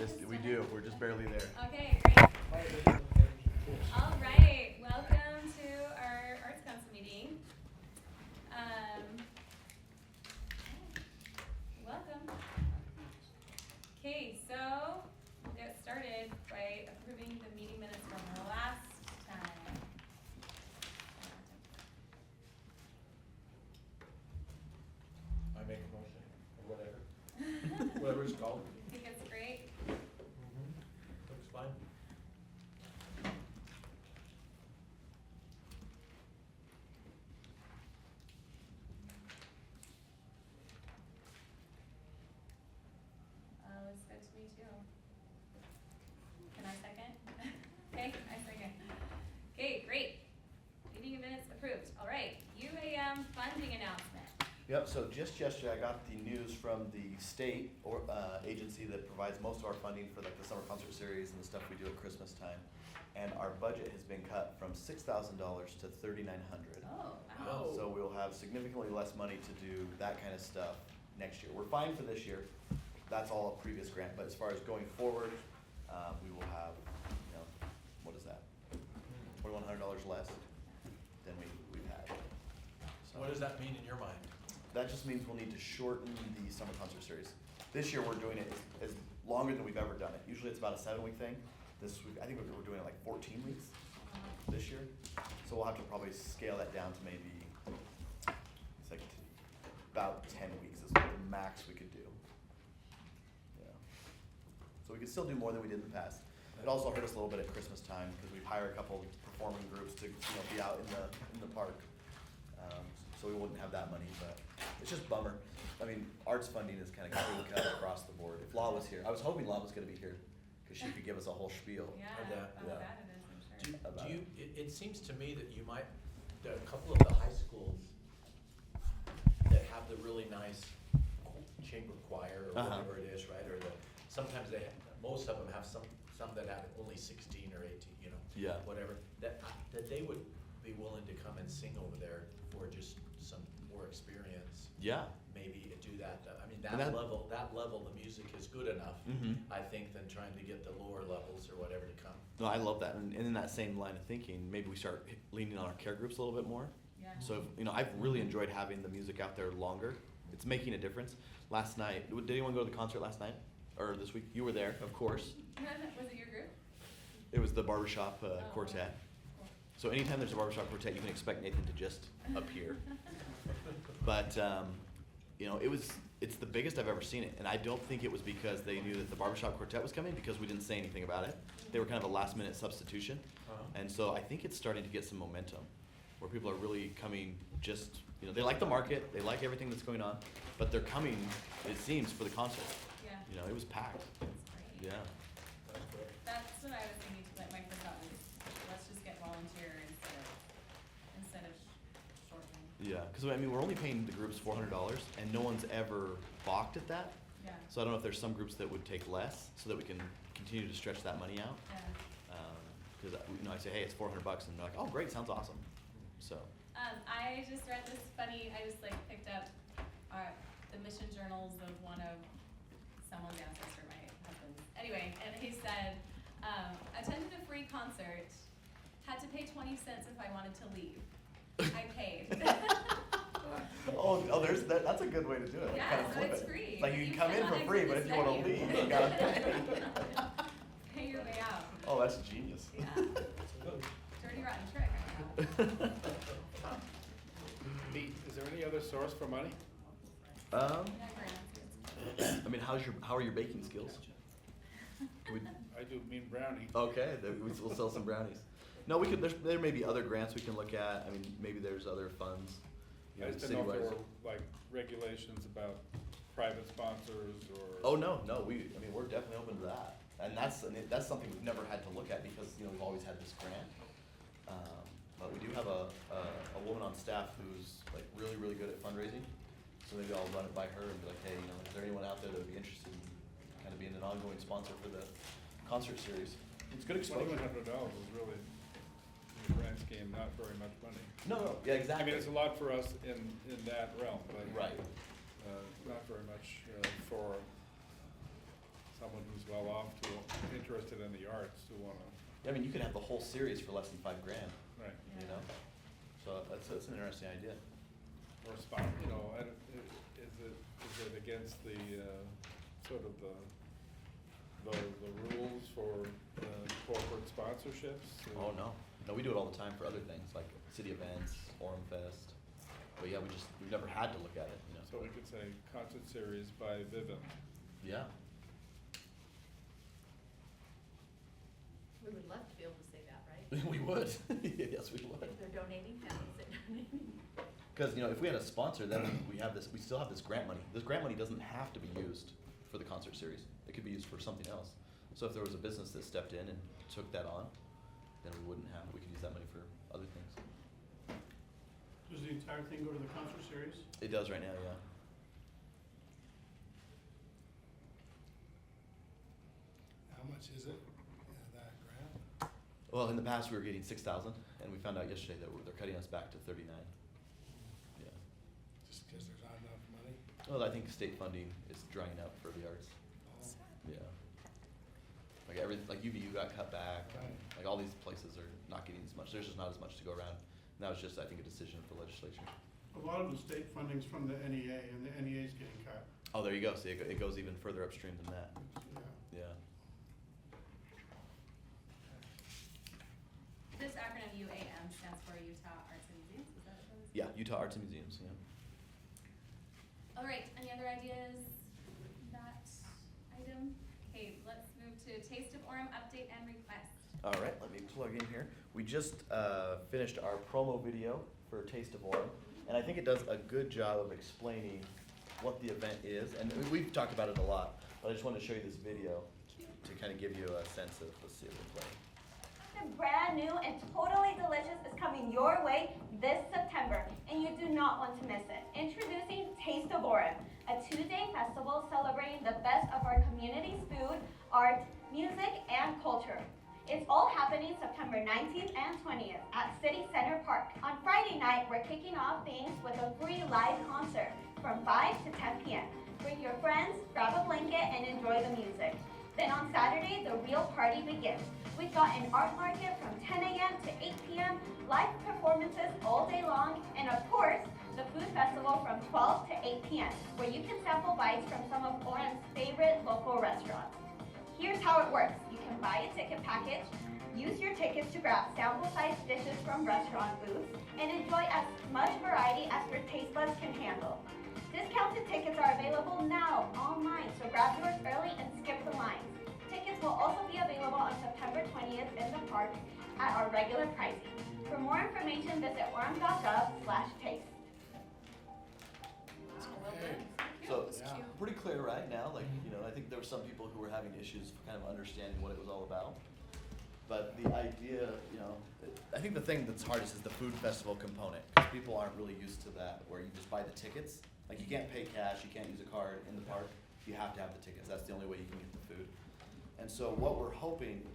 We do. We're just barely there. Okay, great. All right, welcome to our Arts Council meeting. Welcome. Okay, so we'll get started by approving the meeting minutes from last time. I make a motion, or whatever. Whatever it's called. I think it's great. Looks fine. Looks good to me too. Can I second? Okay, I second. Okay, great. Meeting minutes approved. All right, UAM funding announcement. Yep, so just yesterday I got the news from the state or agency that provides most of our funding for like the summer concert series and the stuff we do at Christmas time. And our budget has been cut from $6,000 to $3,900. Oh, wow. Wow. So we'll have significantly less money to do that kind of stuff next year. We're fine for this year. That's all a previous grant, but as far as going forward, we will have, what is that? $2,100 less than we've had. So What does that mean in your mind? that just means we'll need to shorten the summer concert series. This year we're doing it as longer than we've ever done it. Usually it's about a 7-week thing. This week, I think we're doing it like 14 weeks this year. So we'll have to probably scale that down to maybe, it's like about 10 weeks is the max we could do. Yeah. So we could still do more than we did in the past. It also hurt us a little bit at Christmas time because we hire a couple performing groups to be out in the park. So we wouldn't have that money, but it's just bummer. I mean, arts funding is kind of clean cut across the board. If Law was here, I was hoping Law was going to be here because she could give us a whole spiel. Yeah, Heard that, about yeah. that it is, I'm sure. Do you, it seems to me that you might, a couple of the high schools that have the really nice chamber choir or Uh-huh. whatever it is, right? Or sometimes most of them have some that have only 16 or 18, Yeah. whatever. That they would be willing to come and sing over there for just some more experience. Yeah. Maybe do that. I mean, And that that- level, the music is good enough, Mhm. I think, than trying to get the lower levels or whatever to come. No, I love that. And in that same line of thinking, maybe we start leaning on our care groups a little bit more. Yeah. So, I've really enjoyed having the music out there longer. It's making a difference. Last night, did anyone go to the concert last night? Or this week? You were there, of course. Was it your group? It was the barbershop Oh. quartet. Cool. So anytime there's a barbershop quartet, you can expect Nathan to just appear. But, it's the biggest I've ever seen it. And I don't think it was because they knew that the barbershop quartet was coming, because we didn't say anything about it. They were kind of a last minute substitution. Uh-huh. And so I think it's starting to get some momentum, where people are really coming they like the market, they like everything that's going on, but they're coming, it seems, for the concert. Yeah. It was packed. That's great. Yeah. That's great. That's what I was thinking too, like my first thought was, let's just get volunteer instead of shortening. Yeah, because we're only paying the groups $400, and no one's ever balked at that. Yeah. So I don't know if there's some groups that would take less, so that we can continue to stretch that money out. Yeah. Because I say, hey, it's $400, and they're like, oh, great, sounds awesome. So. I just read this funny, I just picked up the mission journals of one of someone's ancestor, my husband's. Anyway, and he said, attended a free concert, had to pay 20 cents if I wanted to leave. I paid. That's a good way to do it. Yeah, Kind of so flip it's it. free. It's like you can come in cannot for free, exit but this if you want to venue. leave, you gotta pay. Pay your way out. Oh, that's genius. Yeah. Good. Dirty rotten trick, I know. Pete, is there any other source for money? Yeah, grants. How are your baking skills? Can we- I do mean brownie. Okay, we'll sell some brownies. No, we could. There may be other grants we can look at. Maybe there's other funds. I just didn't know if there citywide. were like regulations about private sponsors or. Oh no, we're definitely open to that, and that's something we've never had to look at because we've always had this grant. But we do have a woman on staff who's like really really good at fundraising, so maybe I'll run it by her and be like, hey, is there anyone out there that would be interested in kind of being an ongoing sponsor for the concert series? It's good exposure. $2,100 is really, in the grand scheme, not very much money. No, yeah, I exactly. mean, it's a lot for us in that realm, but. Right. Not very much for someone who's well off to, interested in the arts to wanna, I mean, you could have the whole series for less than $5,000, right, you know? So that's an interesting idea. or spot, you know, is it against the, sort of the rules for, corporate sponsorships? Oh, no. No, we do it all the time for other things, like city events, Orem Fest. But yeah, we've never had to look at it, you know? So we could say concert series by Vivint. Yeah. We would love to be able to say that, right? We would. Yes, we would. If they're donating, families are donating. Because, you know, if we had a sponsor, then we still have this grant money. This grant money doesn't have to be used for the concert series. It could be used for something else. So if there was a business that stepped in and took that on, then we could use that money for other things. Does the entire thing go to the concert series? It does right now, yeah. How much is it, that grant? Well, in the past, we were getting 6,000, and we found out yesterday that they're cutting us back to 39. Yeah. Just because there's not enough money? Well, I think state funding is drying up for the arts. Oh, Yeah. Like UVU got cut back. Right. Like all these places are not getting as much. There's just not as much to go around. And that was just, I think, a decision of the legislature. A lot of the state funding's from the NEA, and the NEA's getting cut. Oh, there you go. See, it goes even further upstream than that. Yeah. Yeah. This acronym UAM stands for Utah Arts and Museums, is that what it is? Yeah, Utah Arts and Museums, yeah. All right, any other ideas? That item? Okay, let's move to Taste of Orem update and request. All right, let me plug in here. We just finished our promo video for Taste of Orem, and I think it does a good job of explaining what the event is. And we've talked about it a lot, but I just wanted to show you this video to kind of give you a sense of, let's see if we play. Something brand new and totally delicious is coming your way this September, and you do not want to miss it. Introducing Taste of Orem, a 2-day festival celebrating the best of our community's food, art, music, and culture. It's all happening September 19th and 20th at City Center Park. On Friday night, we're kicking off things with a free live concert from 5 to 10 p.m. Bring your friends, grab a blanket, and enjoy the music. Then on Saturday, the real party begins. We've got an art market from 10 a.m. to 8 p.m., live performances all day long, and of course, the food festival from 12 to 8 p.m., where you can sample bites from some of Orem's favorite local restaurants. Here's how it works. You can buy a ticket package, use your tickets to grab sample-sized dishes from restaurant booths, and enjoy as much variety as your taste buds can handle. Discounted tickets are available now online, so grab yours early and skip the lines. Tickets will also be available on September 20th in the park at our regular pricing. For more information, visit orem.gov/taste. So, Yeah. pretty clear right now, like, you know, I think there were some people who were having issues kind of understanding what it was all about. But the idea, you know, I think the thing that's hardest is the food festival component, because people aren't really used to that, where you just buy the tickets. Like, you can't pay cash, you can't use a card in the park, you have to have the tickets, that's the only way you can get the food. And so what we're hoping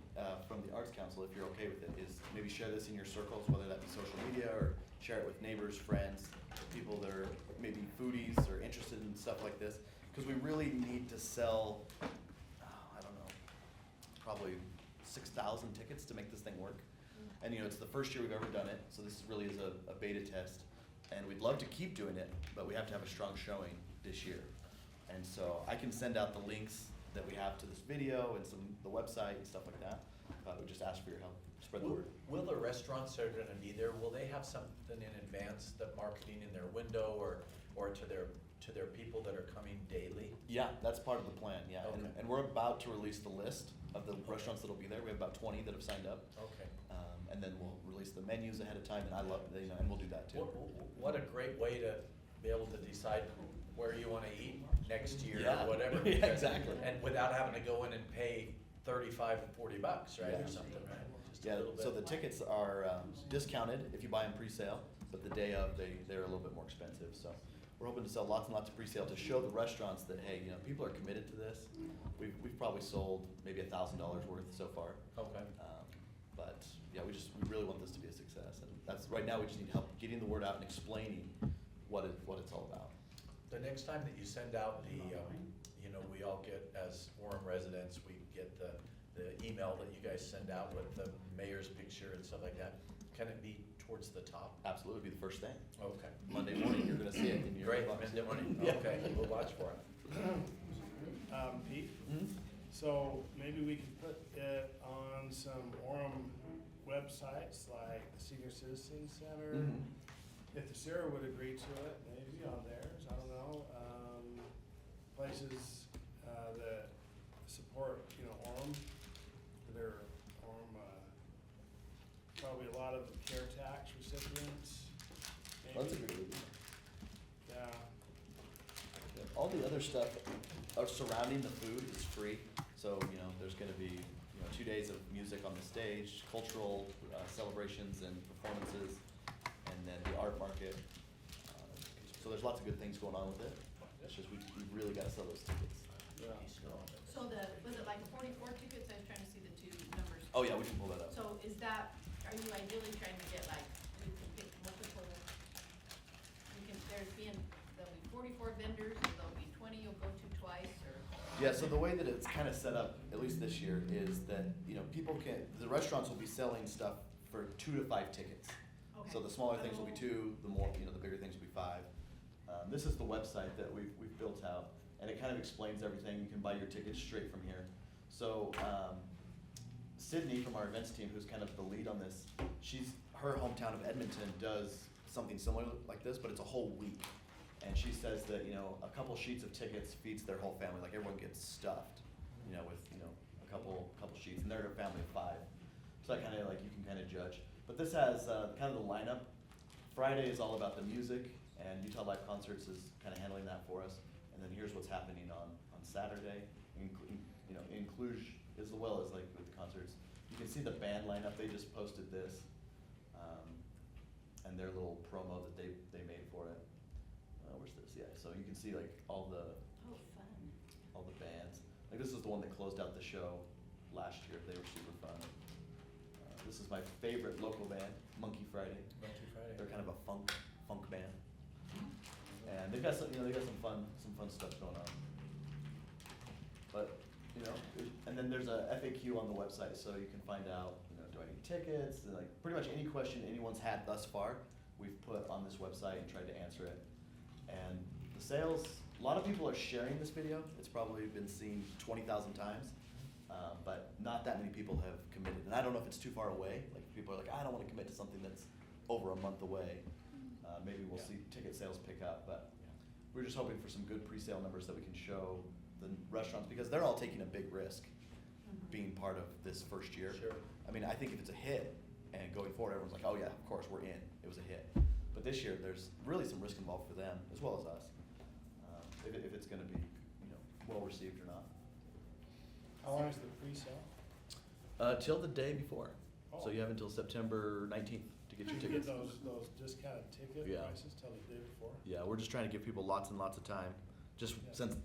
from the Arts Council, if you're okay with it, is maybe share this in your circles, whether that be social media, or share it with neighbors, friends, people that are maybe foodies or interested in stuff like this, because we really need to sell, I don't know, probably 6,000 tickets to make this thing work. And you know, it's the first year we've ever done it, so this really is a beta test. And we'd love to keep doing it, but we have to have a strong showing this year. And so I can send out the links that we have to this video and the website and stuff like that. But we just ask for your help, spread the word. Will the restaurants that are gonna be there, will they have something in advance, that marketing in their window or to their people that are coming daily? Yeah, that's part of the plan, yeah. Okay. And we're about to release the list of the restaurants that'll be there. We have about 20 that have signed up. Okay. And then we'll release the menus ahead of time, and I love, you know, and we'll do that too. What a great way to be able to decide where you wanna eat next year Yeah. or whatever. Yeah, because- exactly. And without having to go in and pay $35 and $40, right, Yeah. or something, right? Just a Yeah, little so bit. the tickets are discounted if you buy them pre-sale, but the day of, they're a little bit more expensive. So we're hoping to sell lots and lots of pre-sale to show the restaurants that, hey, you know, people are committed to this. We've probably sold maybe $1,000 worth so far. Okay. But yeah, we really want this to be a success. And that's, right now we just need help getting the word out and explaining what it's all about. The next time that you send out the, we all get, as Orem residents, we get the email that you guys send out with the mayor's picture and stuff like that. Can it be towards the top? Absolutely, it'd be the first thing. Okay. Monday morning, you're gonna see it in your Great, inbox. Monday morning, Yeah. okay, we'll watch for it. Pete, Mhm. so maybe we could put it on some Orem websites like the Senior Citizen Center. Mhm. If the Sarah would agree to it, maybe on theirs, I don't know. Places that support, Orem, that are Orem, probably a lot of the care tax recipients. That's a maybe. good idea. Yeah. All the other stuff surrounding the food is free, so, there's gonna be, 2 days of music on the stage, cultural celebrations and performances, and then the art market. So there's lots of good things going on with it, it's just we really gotta sell those tickets. Yeah. So was it like 44 tickets? I was trying to see the two numbers. Oh, yeah, we can pull that up. So is that, are you ideally trying to get like, you can pick multiple, there'll be 44 vendors, or there'll be 20 you'll go to twice, or? Yeah, so the way that it's kind of set up, at least this year, is that, the restaurants will be selling stuff for 2 to 5 tickets. So the smaller things will be 2, the more, the bigger things will be 5. This is the website that we've built out, and it kind of explains everything. You can buy your tickets straight from here. So, Sydney from our events team, who's kind of the lead on this, her hometown of Edmonton does something similar like this, but it's a whole week. And she says that, a couple sheets of tickets feeds their whole family, like everyone gets stuffed, with, a couple sheets, and they're a family of 5. So that kind of, you can kind of judge. But this has, kind of the lineup. Friday is all about the music, and Utah Live Concerts is kind of handling that for us. And then here's what's happening on Saturday, in Cluj, as well as with the concerts. You can see the band lineup, they just posted this, and their little promo that they made for it. Where's this? Yeah, so you can see all the Oh, fun. all the bands. This is the one that closed out the show last year. They were super fun. This is my favorite local band, Monkey Friday. Monkey Friday. They're kind of a funk band, and they've got some fun stuff going on. But and then there's a FAQ on the website, so you can find out, do I need tickets? And pretty much any question anyone's had thus far, we've put on this website and tried to answer it. And the sales, a lot of people are sharing this video. It's probably been seen 20,000 times, but not that many people have committed. And I don't know if it's too far away. People are I don't want to commit to something that's over a month away. Maybe we'll see ticket sales pick up, but we're just hoping for some good pre-sale numbers that we can show the restaurants, because they're all taking a big risk being part of this first year. Sure. I mean, I think if it's a hit and going forward, everyone's like, oh yeah, of course, we're in. It was a hit. But this year, there's really some risk involved for them as well as us, if it's going to be, well received or not. How long is the pre-sale? Till the day before. So Oh. you have until September 19th to get your To tickets. get those discounted ticket Yeah. prices till the day before? Yeah, we're just trying to give people lots and lots of time, just Yeah. since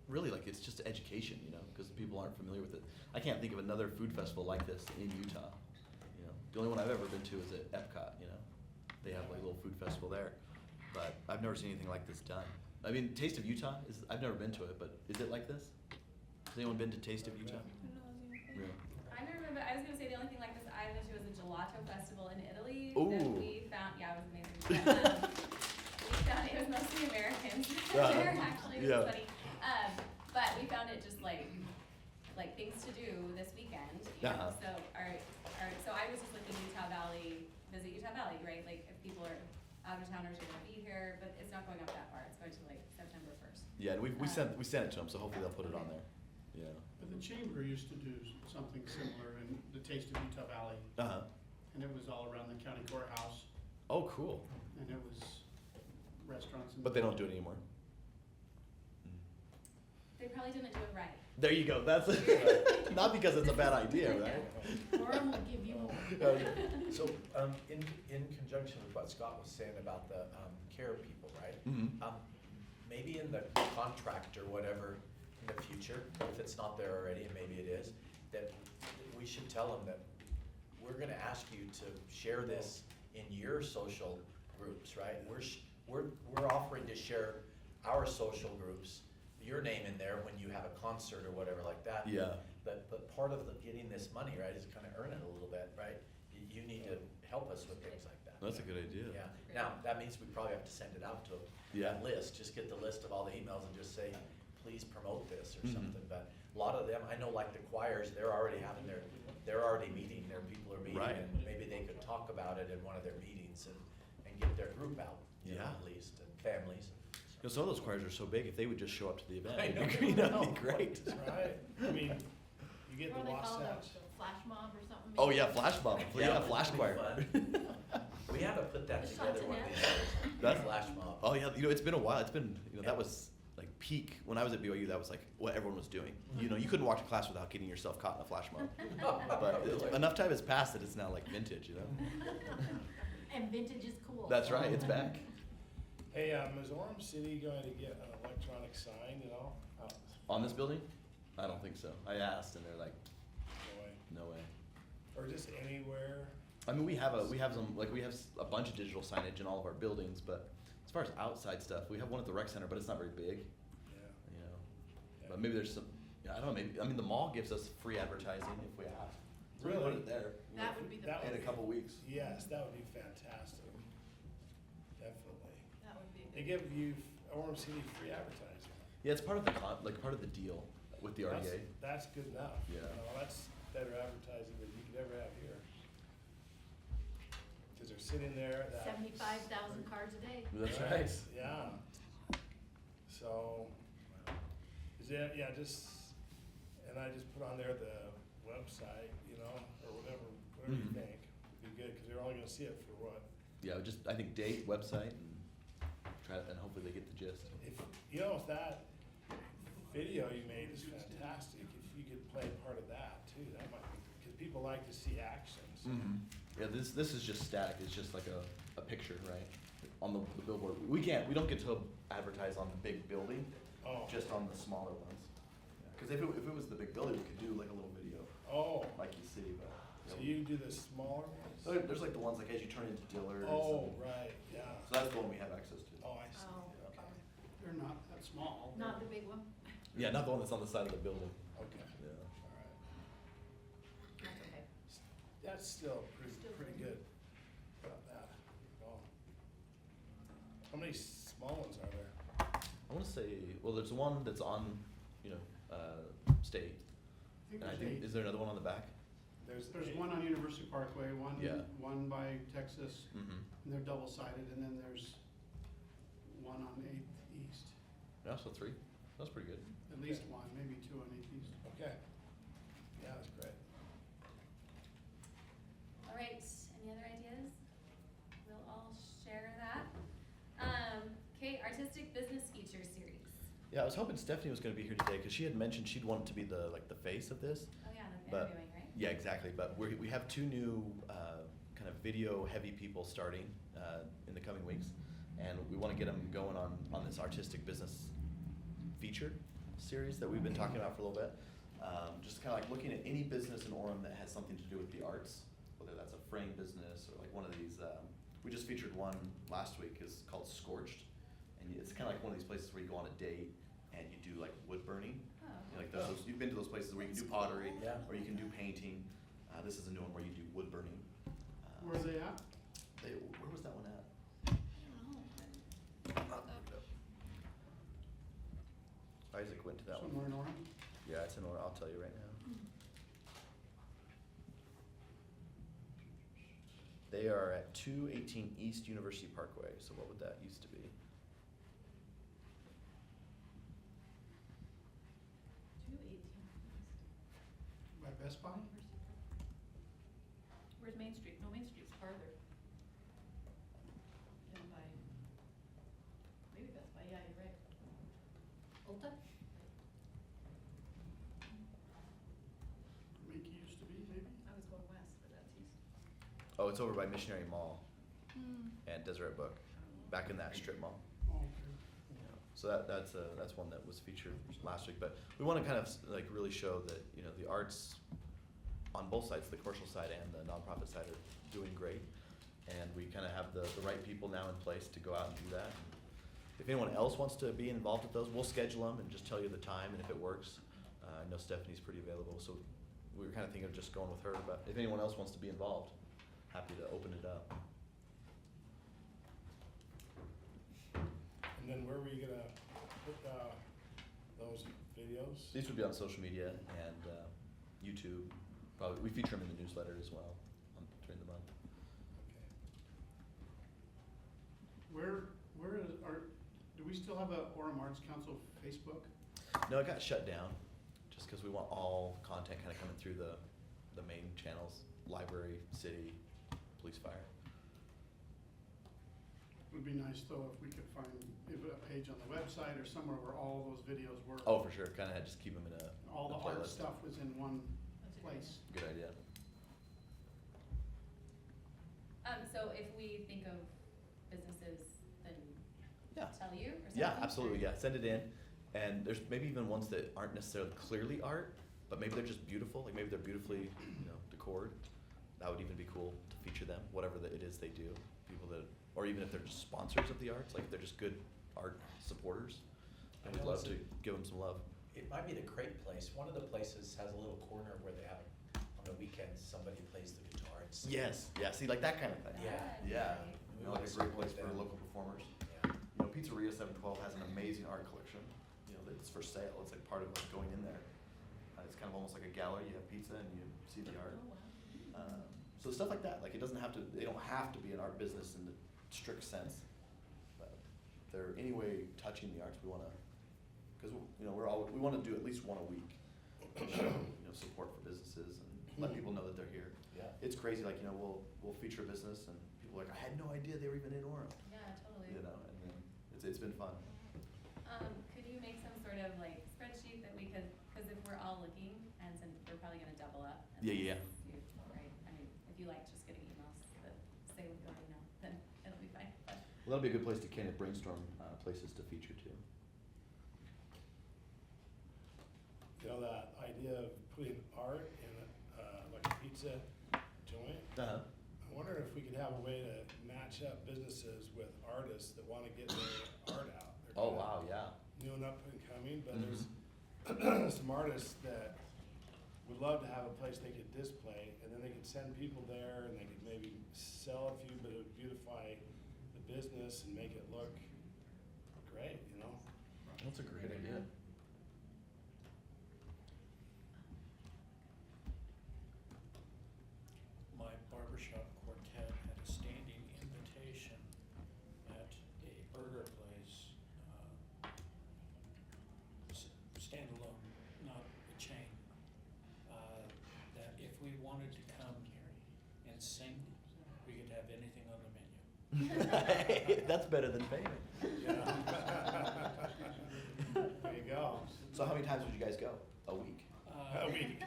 really it's just education, because people aren't familiar with it. I can't think of another food festival like this in Utah. The only one I've ever been to is at Epcot. They have a little food festival there, but I've never seen anything like this done. I mean, Taste of Utah I've never been to it, but is it like this? Has anyone been to Taste of Utah? Yeah. I remember, I was gonna say the only thing like this I went to was a gelato festival in Italy Ooh. that we found, yeah, it was amazing. But, we found, it was mostly Americans, Yeah. there actually, it Yeah. was funny. But we found it just like things to do this weekend, Uh-huh. so so I was just looking visit Utah Valley, right? If people are out of towners, are gonna be here, but it's not going up that far, it's going to September 1st. Yeah, and we sent it to them, so hopefully they'll put it on there. Yeah. But the chamber used to do something similar in the Taste of Utah Valley, Uh-huh. and it was all around the county courthouse, Oh, cool. and it was restaurants and. But they don't do it anymore. They probably didn't do it right. There you go. That's not because it's a bad idea, right? Orem will give you more. So, in conjunction with what Scott was saying about the care people, right? Mhm. Maybe in the contract or whatever in the future, if it's not there already, and maybe it is, that we should tell them that we're gonna ask you to share this in your social groups, right? We're offering to share our social groups your name in there when you have a concert or whatever like that. Yeah. But part of the getting this money, right, is kind of earn it a little bit, right? You need to help us with things like that. That's a good idea. Yeah, now, that means we probably have to send it out to Yeah. that list, just get the list of all the emails and just say, please promote this or Mhm. something, but a lot of them, I know like the choirs, they're already having they're already meeting, their people are meeting, Right. and maybe they could talk about it in one of their meetings and get their group out, you know, Yeah. at least, and families. You know, some of those choirs are so big, if they would just show up to the event, I it'd know. be great, that'd be great. That's right. I mean, you get the What do they call Wasatch. those, the flash mob or something? Oh, maybe? yeah, flash mob, yeah, flash that'd be choir. fun. We haven't put that The together one of these Chantanette? years, That's- flash mob. Oh, yeah, you know, it's been a while, it's been, you know, that was like peak, when I was at BYU, that was like what everyone was doing. You know, you couldn't walk to class without getting yourself caught in a flash mob. But Really? enough time has passed that it's now like vintage, you know? And vintage is cool. That's right, it's back. Hey, is Orem City going to get an electronic sign, you know? On this building? I don't think so. I asked and they're like, No way. no way. Or just anywhere? I mean, we have a bunch of digital signage in all of our buildings, but as far as outside stuff, we have one at the rec center, but it's not very big, Yeah. you know? Yeah. But maybe there's some, yeah, I don't know, maybe, I mean, the mall gives us free advertising if we ask. So we put Really? it there. you know, That would be the That In a would- couple weeks. Yes, that would be fantastic. Definitely. That would be. They give you Orem City free advertising. Yeah, it's part of the part of the deal with the That's- RDA. That's good enough. Yeah. You know, that's better advertising than you could ever have here. Cause they're sitting there, that. 75,000 cards a day. That's right. Yeah. So, is it, yeah, just, and I just put on there the website, you know, or whatever you Mhm. think would be good, cause they're only gonna see it for what? Yeah, just, I think date, website, and and hopefully they get the gist. If, you know, if that video you made is fantastic, if you could play part of that too, that might be, cause people like to see action, so. Yeah, this is just static, it's just like a picture, right? On the billboard. We don't get to advertise on the big building, Oh. just on the smaller ones. Cause if it was the big building, we could do like a little video, Oh, like you see, but. so you do the smaller ones? So there's like the ones like as you turn into Dillard's. Oh, and- right, yeah. So that's the one we have access to. Oh, I see, Oh, okay, They're not that small. Not the big one? Yeah, not the one that's on the side of the building. okay, Yeah. all right. That's okay. That's still Still pretty pretty good. About that. Oh. How many small ones are there? I wanna say, well, there's one that's on, you know, State. I think And I there's think, eight. is there another one on the back? There's There's eight. one on University Parkway, Yeah. one by Texas, Mm-hmm. and they're double-sided, and then there's one on Eighth East. Yeah, so 3. That's pretty good. At least one, maybe two on Eighth East. Okay. Yeah, that's great. All right, any other ideas? We'll all share that. Okay, artistic business feature series. Yeah, I was hoping Stephanie was gonna be here today, cause she had mentioned she'd want to be the face of this. Oh yeah, the But- interviewing, right? Yeah, exactly, but we have 2 new, kind of video-heavy people starting, in the coming weeks. And we wanna get them going on this artistic business feature series that we've been talking about for a little bit. Just kinda like looking at any business in Orem that has something to do with the arts, whether that's a frame business or like one of these, we just featured one last week, is called Scorched. And it's kinda like one of these places where you go on a date and you do like wood burning. Oh. You know, like those, you've been to those places where you can do pottery, Yeah. or you can do painting. This is a new one where you do wood burning. Where are they at? Where was that one at? Isaac went to that one. Somewhere in Orem? Yeah, it's in order, I'll tell you right now. They are at 218 East University Parkway, so what would that used to be? 218. By Best Buy? Where's Main Street? No, Main Street's farther. Down by, maybe Best Buy, yeah, you're right. Ulta? Mickey used to be, maybe? I was going west, but that's east. Oh, it's over by Missionary Mall and Deseret Book, back in that strip mall. Oh, okay. Yeah. So that's one that was featured last week, but we wanna kind of like really show that, you know, the arts on both sides, the commercial side and the nonprofit side, are doing great. And we kinda have the right people now in place to go out and do that. if anyone else wants to be involved with those, we'll schedule them and just tell you the time and if it works. I know Stephanie's pretty available, so we were kind of thinking of just going with her, but if anyone else wants to be involved, happy to open it up. And then where were you gonna put, those videos? These would be on social media and YouTube. Probably, we feature them in the newsletter as well during the month. Okay. Where is do we still have a Orem Arts Council Facebook? No, it got shut down just because we want all content kind of coming through the main channels, library, city, police, fire. It would be nice though if we could find a page on the website or somewhere where all those videos were. Oh, for sure. Kind of just keep them in All a the art playlist. stuff was in one That's a good place. Good idea. So if we think of businesses, then Yeah. tell you or something? Yeah, absolutely. Yeah, send it in. And there's maybe even ones that aren't necessarily clearly art, but maybe they're just beautiful. Like maybe they're beautifully, decored. That would even be cool to feature them, whatever it is they do. People that, or even if they're just sponsors of the arts, like if they're just good art supporters, I I would know love it's to a- give them some love. It might be the Crate Place. One of the places has a little corner where they have, on the weekends, somebody plays the guitar and sings. Yes, yeah, see, like that kind of thing. Yeah. Yeah, We like wanna a great place support for them. local performers. Yeah. Pizzeria 712 has an amazing art collection. It's for sale. It's like part of like going in there. It's kind of almost like a gallery. You have pizza and you see the art. Oh, wow. So stuff like that. Like it doesn't have to. They don't have to be an art business in the strict sense. But if they're anyway touching the arts, we want to, because we want to do at least one a week. Show, support for businesses and let people know that they're here. Yeah. It's crazy. Like we'll feature a business and people are like, I had no idea they were even in Orem. Yeah, totally. And then it's been fun. Could you make some sort of like spreadsheet that we could, because if we're all looking, and since we're probably gonna double up. Yeah. Right, I mean, if you like just getting emails that say what you already know, then it'll be fine, but. Well, that'll be a good place to kind of brainstorm places to feature too. That idea of putting art in like a pizza joint. Uh-huh. I wonder if we could have a way to match up businesses with artists that wanna get their art out. They're Oh, kinda wow, yeah. New and up and coming, but Mhm. there's some artists that would love to have a place they could display, and then they could send people there, and they could maybe sell a few, but it would beautify the business and make it look great, That's a great idea. My barbershop quartet had a standing invitation at a burger place, standalone, not a chain, that if we wanted to come and sing, we could have anything on the menu. That's better than payment. There you go. So how many times would you guys go? A week? A week.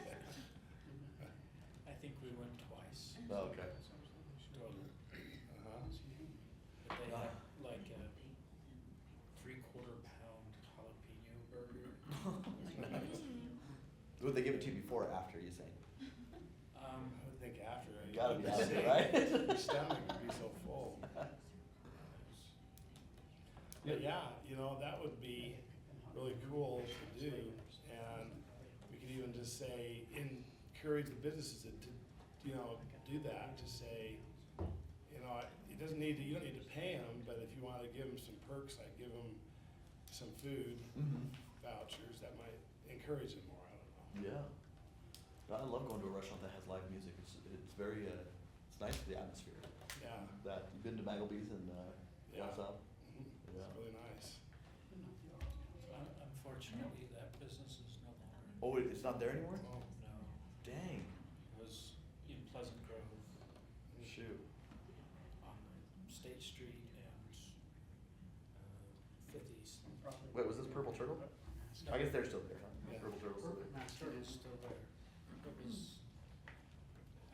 I think we went twice. Oh, okay. Total. Uh-huh. But they have like a 3/4 pound jalapeno burger. Would they give it to you before or after, you saying? I would think after. Gotta be you'd after, sick. right? Your stomach would be so full. But yeah, that would be really cool to do, and we could even just say, encourage the businesses to do that, to say, it doesn't need to, you don't need to pay them, but if you wanna give them some perks, like give them some food Mm-hmm. vouchers, that might encourage them more, I don't know. Yeah. I love going to a restaurant that has live music. It's very, it's nice for the atmosphere. Yeah. You've been to Maggleby's and, Yeah. what's up? Mhm. Yeah. It's really nice. Unfortunately, that business is no longer. Oh, it's not there anymore? Oh, No, Dang. it was in Pleasant Grove Shoot. on State Street and, Fifth East. Wait, was this Purple Turtle? I guess they're still there, huh? Yeah. Purple Turtle's still there. It's still there. It was,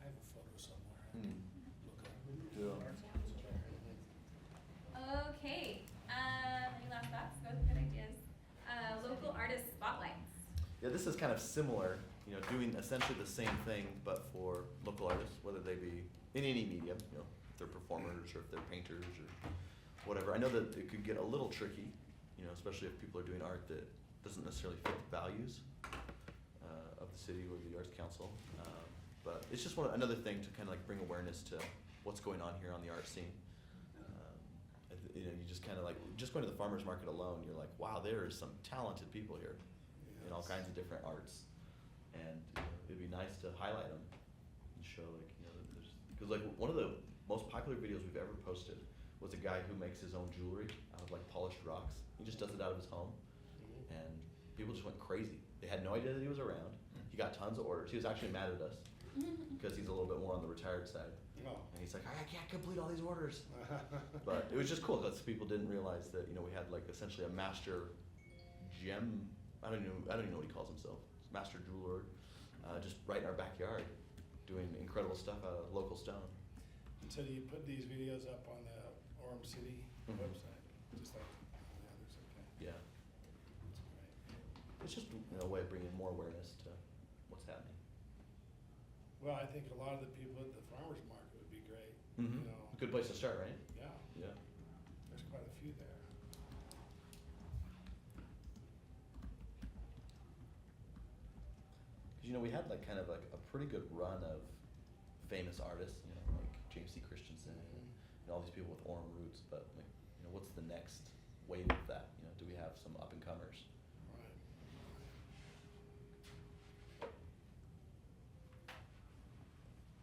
I have a photo somewhere. I Hmm. can look at. Yeah. Okay, any last thoughts, both good ideas? Local artist spotlights. Yeah, this is kind of similar, doing essentially the same thing, but for local artists, whether they be in any medium, if they're performers or if they're painters or whatever. I know that it could get a little tricky, you know, especially if people are doing art that doesn't necessarily fit the values of the city or the Arts Council. But it's just another thing to kind of like bring awareness to what's going on here on the art scene. You know, you just kind of like, just going to the farmer's market alone, you're like, wow, there is some talented people here in all kinds of different arts. And you know, it'd be nice to highlight them and show like, you know, there's, because like one of the most popular videos we've ever posted was a guy who makes his own jewelry out of like polished rocks. He just does it out of his home. And people just went crazy. They had no idea that he was around. He got tons of orders. He was actually mad at us because he's a little bit more on the retired side. Oh. And he's like, I can't complete all these orders. But it was just cool because people didn't realize that, you know, we had like essentially a master gem, I don't even know what he calls himself, master jeweler, just right in our backyard, doing incredible stuff out of local stone. And so do you put these videos up on the Orem City Mhm. website, just like all the others, okay? Yeah, That's great. it's just a way of bringing more awareness to what's happening. Well, I think a lot of the people at the farmer's market would be great, Mhm. you know? Good place to start, right? Yeah, Yeah. there's quite a few there. Because you know we had like kind of like a pretty good run of famous artists, you know, like James C. Christensen and all these people with Orem roots. But like, you know, what's the next wave of that? You know, do we have some up and comers? Right.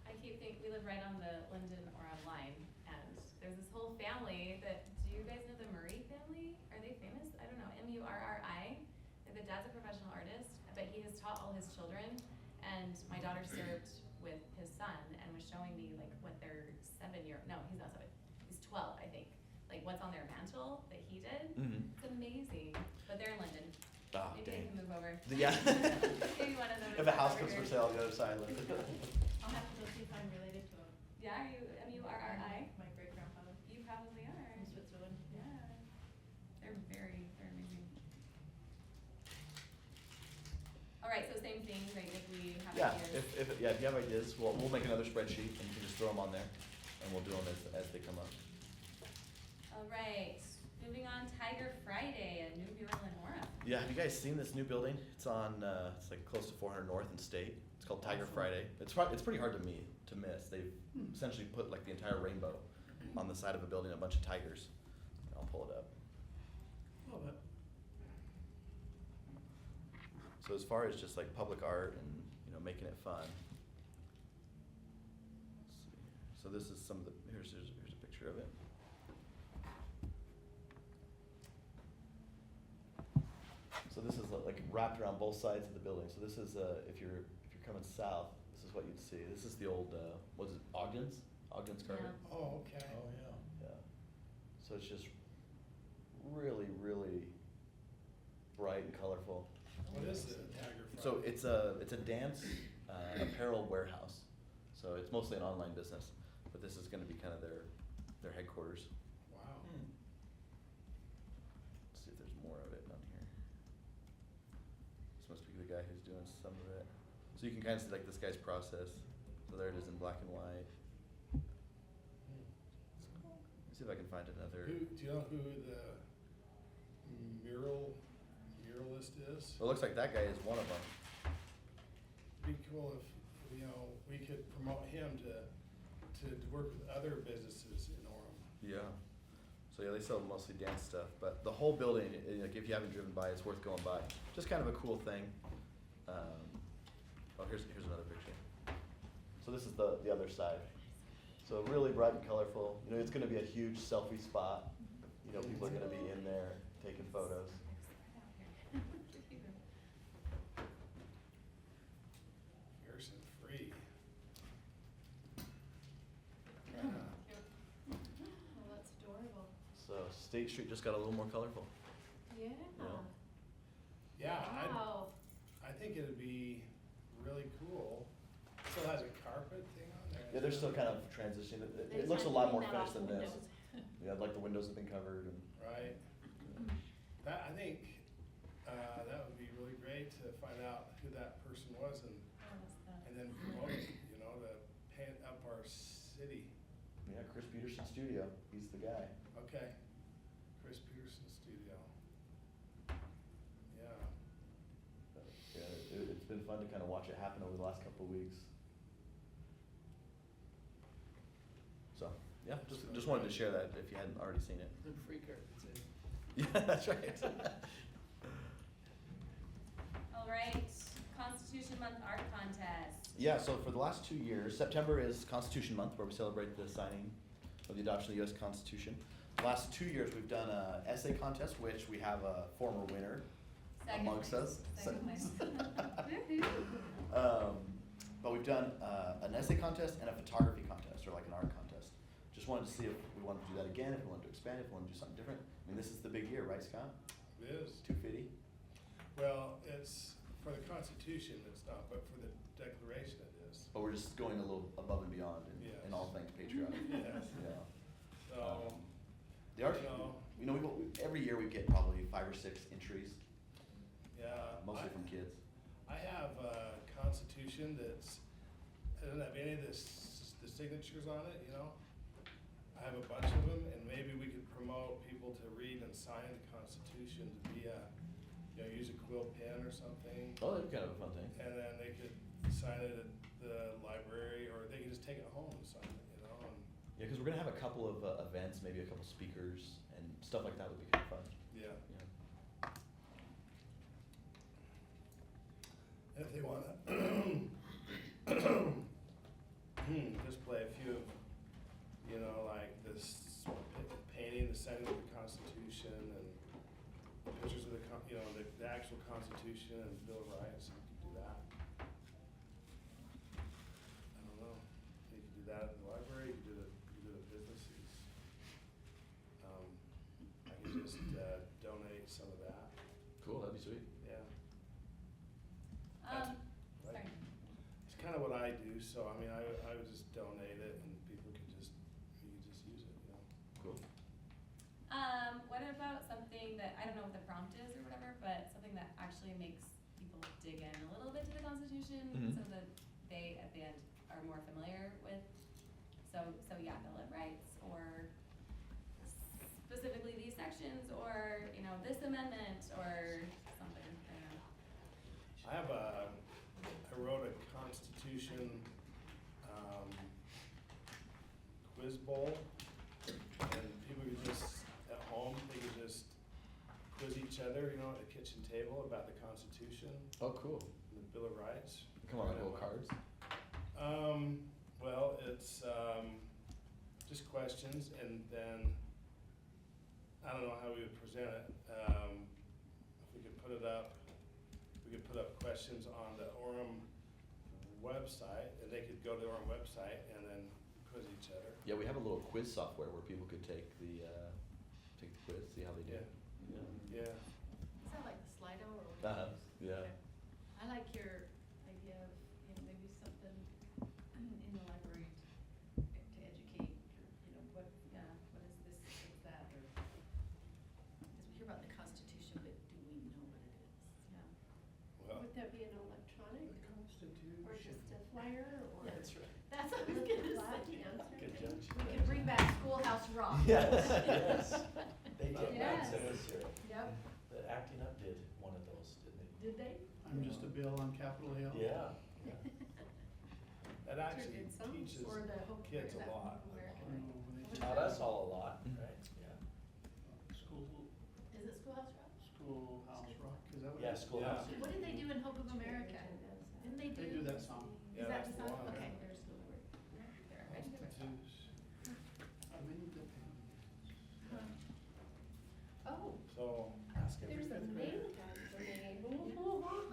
I keep thinking, we live right on the Linden Orem line, and there's this whole family that, do you guys know the Murray family? Are they famous? I don't know, Murri. The dad's a professional artist, but he has taught all his children, and my daughter served with his son and was showing me like what their 7-year, no, he's not 7, he's 12, I think. Like what's on their mantle that he did. Mm-hmm. It's amazing, but they're in London. Ah, Maybe dang. they can move over. Yeah. Maybe one of them. If a house comes for sale on the other side, let's. I'll have to go see if I'm related to him. Yeah, are you Murri? My great grandfather You probably are. in Switzerland. Yeah. They're amazing. All right, so same thing, right, if we have Yeah, ideas. if you have ideas, we'll make another spreadsheet and you can just throw them on there and we'll do them as they come up. All right, moving on, Tiger Friday, a new mural in Orem. Yeah, have you guys seen this new building? It's on, it's like close to 400 North and State. It's called Tiger Friday. It's pretty hard to miss. They've essentially put like the entire rainbow on the side of a building, a bunch of tigers. I'll pull it up. Love it. So as far as just like public art and, you know, making it fun. Let's see. So this is some of the, here's a picture of it. So this is like wrapped around both sides of the building. So this is, if you're coming south, this is what you'd see. This is the old, what is it, Ogden's carpet? Yeah. Oh, okay. Oh, yeah. Yeah. So it's just really, really bright and colorful. What is the Tiger Friday? So it's a dance apparel warehouse. So it's mostly an online business, but this is going to be kind of their headquarters. Wow. Let's see if there's more of it on here. This must be the guy who's doing some of it. So you can kind of see like this guy's process. So there it is in black and white. Let's see if I can find another. Do you know who the muralist is? Well, it looks like that guy is one of them. Be cool if, you know, we could promote him to work with other businesses in Orem. Yeah. So yeah, they sell mostly dance stuff, but the whole building, like if you haven't driven by, it's worth going by. Just kind of a cool thing. Oh, here's another picture. So this is the other side. So really bright and colorful. You know, it's going to be a huge selfie spot. You know, people are going to be in there taking photos. Harrison Free. Oh, that's adorable. So State Street just got a little more colorful. Yeah. Yeah, Wow. I think it'd be really cool. Still has a carpet thing on there. Yeah, they're still kind of transitioning. It looks a lot more finished than this. Yeah, like the windows have been covered and. Right. That, I think, that would be really great to find out who that person was and then promote it, you know, to paint up our city. Yeah, Chris Peterson Studio. He's the guy. Okay, happened over the last couple of weeks. So, yeah, just wanted to share that if you hadn't already seen it. The free cards, Yeah, that's right. All right, Constitution Month art contest. Yeah, so for the last 2 years, September is Constitution Month, where we celebrate the signing of the adoption of the U.S. Constitution. The last 2 years, we've done a essay contest, which we have a former winner Second amongst place. us. Second place. But we've done an essay contest and a photography contest, or like an art contest. Just wanted to see if we wanted to do that again, if we wanted to expand it, if we wanted to do something different. I mean, this is the big year, right, Scott? It is. 250. Well, it's for the Constitution, it's not, but for the Declaration it is. But we're just going a little above and beyond in Yes. all things patriotic. Yes. Yeah. So, The art, you know, every year we get probably 5 or 6 entries, yeah. mostly from kids. I have a Constitution that's, it doesn't have any of the signatures on it, you know? I have a bunch of them, and maybe we could promote people to read and sign the Constitution to be use a quill pen or something. Oh, that'd be kind of a fun thing. And then they could sign it at the library, or they could just take it home and sign it, you know? And Yeah, because we're gonna have a couple of events, maybe a couple speakers, and stuff like that would be kind of fun. yeah. Yeah. If they wanna display a few of, you know, like this painting, the setting of the Constitution, and pictures of the, the actual Constitution and Bill of Rights, you could do that. I don't know, you could do that at the library, you could do it at businesses. I could just donate some of that, Cool, that'd be sweet. yeah. Sorry. It's kind of what I do, so I mean, I would just donate it and people could just, you could just use it, you know? Cool. What about something that, I don't know what the prompt is or whatever, but something that actually makes people dig in a little bit to the Constitution, Mhm. so that they, at the end, are more familiar with, so yeah, Bill of Rights, or specifically these sections, or, you know, this amendment, or something, I don't know. I wrote a Constitution, quiz bowl, and people could just, at home, they could just quiz each other, you know, at the kitchen table about the Constitution Oh, cool. and the Bill of Rights. Come on, like little cards. Well, it's, just questions, and then, I don't know how we would present it. If we could put it up, we could put up questions on the Orem website, and they could go to the Orem website and then quiz each other. Yeah, we have a little quiz software where people could take the quiz, see how they do. Yeah. Is that like the Slido or what? Yeah. Okay. I like your idea of, maybe something in the library to educate, what is this, what's that, or, because we hear about the Constitution, but do we know what it is? Yeah. Well, Would that be an electronic Constitution. or just a flyer or? That's right. That's what I was gonna Glad say. you answered. Good judge. We could bring back Schoolhouse Rock. Yes. Yes. They did Yes. that this year. Yep, The Acting Up did one of those, didn't they? did they? I'm just a bill on Capitol Hill. Yeah. That actually did some, teaches Or the Hope kids a that lot. I American. don't know when they Taught us all a lot, right? Yeah. School, Is it Schoolhouse Rock? Schoolhouse Rock, is that what? Yeah, it is? Schoolhouse. What did they do in Hope of America? Didn't they do? They do that song. Is Yeah, that that's the the song? one. Okay, there's the word. There, I knew it. I mean, Oh, So, Ask every There's a fifth name grader. tag for me.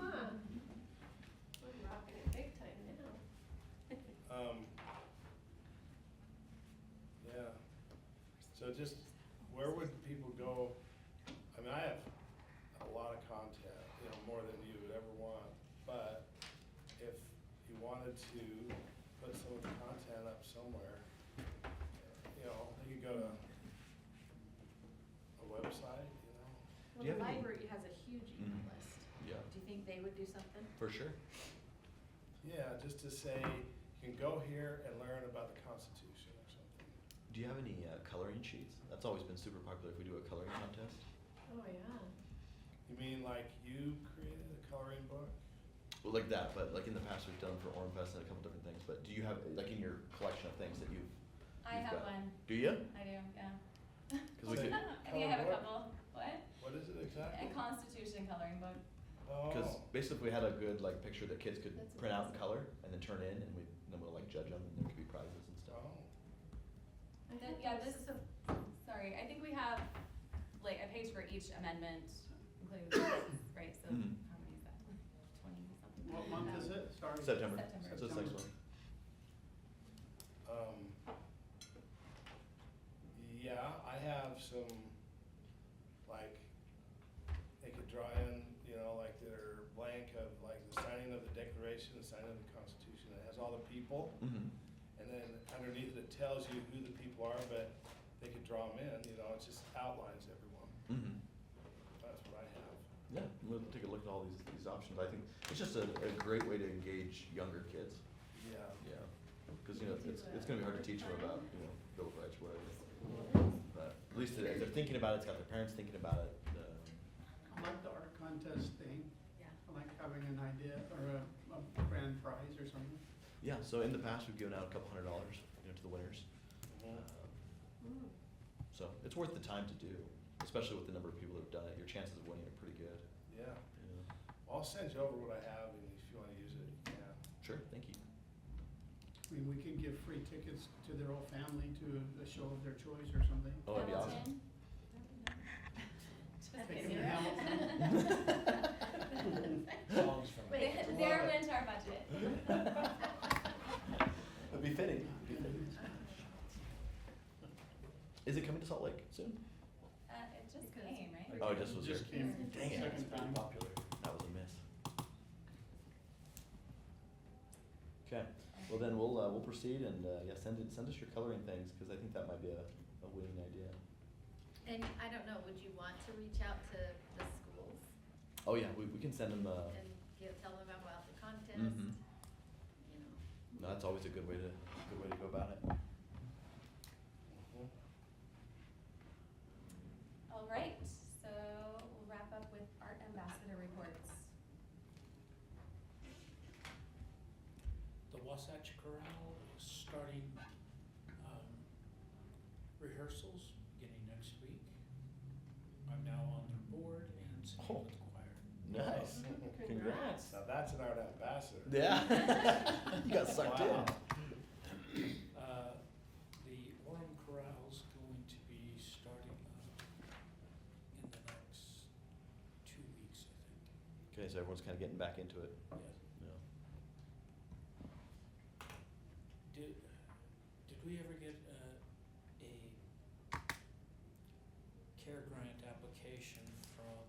Huh. I'm rocking it big time now. yeah. So just, where would people go? I mean, I have a lot of content, more than you would ever want, but if you wanted to put some of the content up somewhere, you could go to a website, well, Do you the have any- library has a huge email Mhm. list. Yeah. Do you think they would do something? For sure. Yeah, just to say, you can go here and learn about the Constitution or something. Do you have any coloring sheets? That's always been super popular if we do a coloring contest. Oh, yeah. You mean like you created a coloring book? Well, like that, but like in the past we've done for Orem Fest and a couple different things, but do you have, like in your collection of things that you've I you've have got? one. Do you? I do, yeah. 'Cause we could- I think I have a Colored couple. What? What is it exactly? A Constitution coloring book. Cause Oh, basically if we had a good like picture that kids could That's print out and amazing. color and then turn in and then we'll like judge them and there could be prizes and stuff. oh. I Then, think yeah, there's this, some- sorry, I think we have like a page for each amendment, including the quiz, right? So Mhm. how many is that? 20 something? What month is it? Sorry. September. September. So it's next month. Yeah, I have some, like, they could draw in, you know, like their blank of like the signing of the Declaration, the signing of the Constitution. It has all the people, Mm-hmm. and then underneath it tells you who the people are, but they could draw them in, you know, it just outlines everyone. Mm-hmm. That's what I have. Yeah, we'll take a look at all these options. I think it's just a great way to engage younger kids. Yeah. Yeah, because you know it's gonna be hard to teach them about Bill of Rights, whatever. But at least if they're thinking about it, it's got their parents thinking about it. I like the art contest thing. Yeah. I like having an idea or a grand prize or something. Yeah, so in the past we've given out a couple $100, to the winners. Mm. So it's worth the time to do, especially with the number of people that have done it. Your chances of winning are pretty good. Yeah. Yeah. I'll send you over what I have, and if you wanna use it, you can. Sure, thank you. I mean, we can give free tickets to their whole family to a show of their choice or something. Oh, that'd be awesome. Just Take kidding. them to Hamilton. Songs from. They- They're meant our budget. It'd be fitting. Is it coming to Salt Lake soon? It just Because- came, right? Oh, it just was here. Just came. Dang it. Second time. Popular. That was a miss. Okay, well then we'll proceed and yeah, send us your coloring things because I think that might be a winning idea. And I don't know, would you want to reach out to the schools Oh yeah, we can send them. and tell them about the contest? Mhm. You know, No, that's always a good way to go about it. All right, so we'll wrap up with art ambassador reports. The Wasatch Chorale is starting, rehearsals beginning next week. I'm now on their board and singing Oh. with the choir. Nice. Congrats. Now that's an art ambassador. Yeah. You got sucked Wow. in. The Orem Chorale's going to be starting up in the next 2 weeks, I think. Okay, so everyone's kind of getting back into it. Yes. Yeah. Did we ever get a care grant application from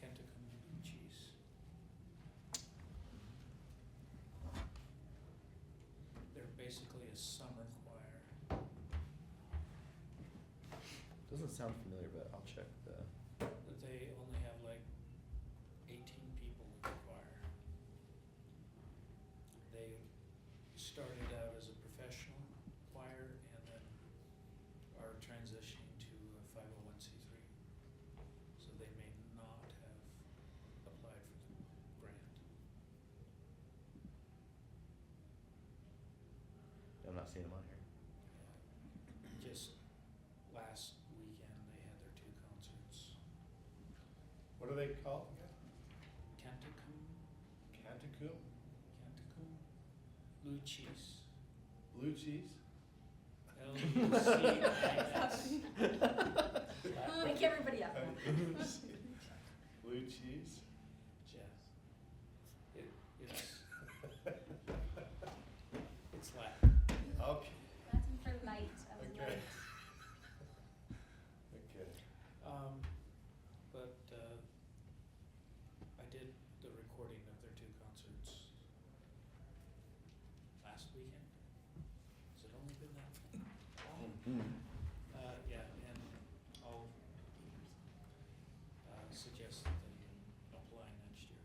Kentucky Cheese? They're basically a summer choir. Doesn't sound familiar, but I'll check the. But they only have like 18 people in the choir. They started out as a professional choir and then are transitioning to a 501c3. So they may not have applied for the grant. I'm not seeing them on here. Just last weekend, they had their 2 concerts. What are they called again? Canticum, Canticum? Blue Cheese. Blue cheese? L-U-C-I-S. Wake everybody up. Blue cheese? Yes. It's Latin. Okay, Latin for light of Okay. light. okay. But I did the recording of their 2 concerts last weekend. Has it only been that long? Yeah, and I'll suggest that they apply next year.